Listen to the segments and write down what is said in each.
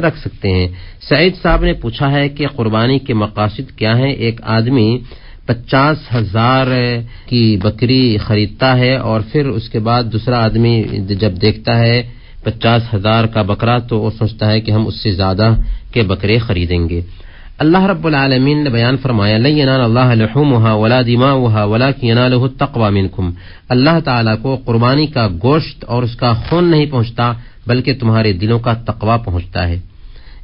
رکھ سکتے ہیں۔ سعید صاحب نے پوچھا ہے کہ قربانی کے مقاصد کیا ہیں؟ ایک آدمی 50,000 کی بکری خریدتا ہے اور پھر اس کے بعد دوسرا آدمی جب دیکھتا ہے 50,000 کا بکرا تو وہ سوچتا ہے کہ ہم اس سے زیادہ کے بکرے خریدیں گے۔ اللہ رب العالمین نے بیان فرمایا لن ینال اللہ لحومها ولا دماؤها ولکن ینالہ التقوی منکم، اللہ تعالیٰ کو قربانی کا گوشت اور اس کا خون نہیں پہنچتا بلکہ تمہارے دلوں کا تقوی پہنچتا ہے۔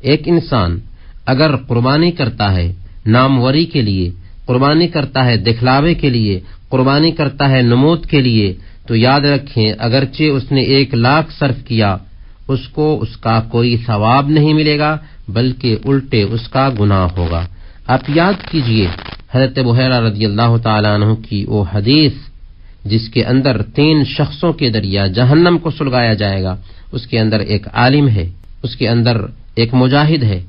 ایک انسان اگر قربانی کرتا ہے ناموری کے لیے، قربانی کرتا ہے دکھلاوے کے لیے، قربانی کرتا ہے نمود کے لیے، تو یاد رکھیں اگرچہ اس نے 1,00,000 صرف کیا اس کو اس کا کوئی ثواب نہیں ملے گا بلکہ الٹے اس کا گناہ ہوگا۔ آپ یاد کیجئے حضرت ابو ہریرہ رضی اللہ تعالیٰ عنہ کی وہ حدیث جس کے اندر 3 شخصوں کے ذریعہ جہنم کو سلگایا جائے گا، اس کے اندر ایک عالم ہے، اس کے اندر ایک مجاہد ہے،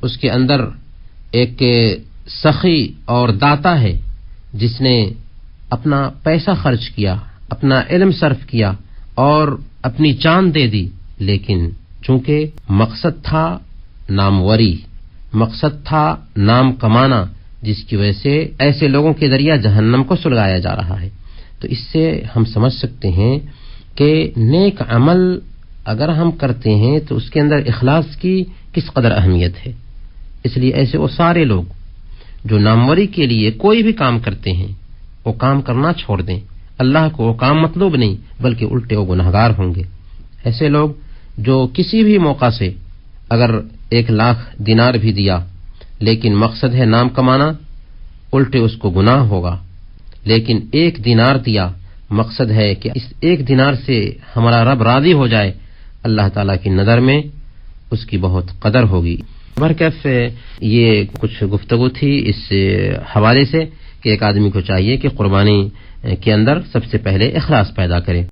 اس کے اندر ایک سخی اور داتا ہے جس نے اپنا پیسہ خرچ کیا، اپنا علم صرف کیا اور اپنی جان دے دی، لیکن چونکہ مقصد تھا ناموری، مقصد تھا نام کمانا، جس کی وجہ سے ایسے لوگوں کے ذریعہ جہنم کو سلگایا جا رہا ہے۔ تو اس سے ہم سمجھ سکتے ہیں کہ نیک عمل اگر ہم کرتے ہیں تو اس کے اندر اخلاص کی کس قدر اہمیت ہے۔ اس لیے ایسے وہ سارے لوگ جو ناموری کے لیے کوئی بھی کام کرتے ہیں وہ کام کرنا چھوڑ دیں، اللہ کو وہ کام مطلوب نہیں بلکہ الٹے وہ گنہگار ہوں گے۔ ایسے لوگ جو کسی بھی موقع سے اگر 1,00,000 دینار بھی دیا لیکن مقصد ہے نام کمانا، الٹے اس کو گناہ ہوگا، لیکن 1 دینار دیا مقصد ہے کہ اس 1 دینار سے ہمارا رب راضی ہو جائے، اللہ تعالیٰ کی نظر میں اس کی بہت قدر ہوگی۔ برکیف یہ کچھ گفتگو تھی اس حوالے سے کہ ایک آدمی کو چاہیے کہ قربانی کے اندر سب سے پہلے اخلاص پیدا کرے۔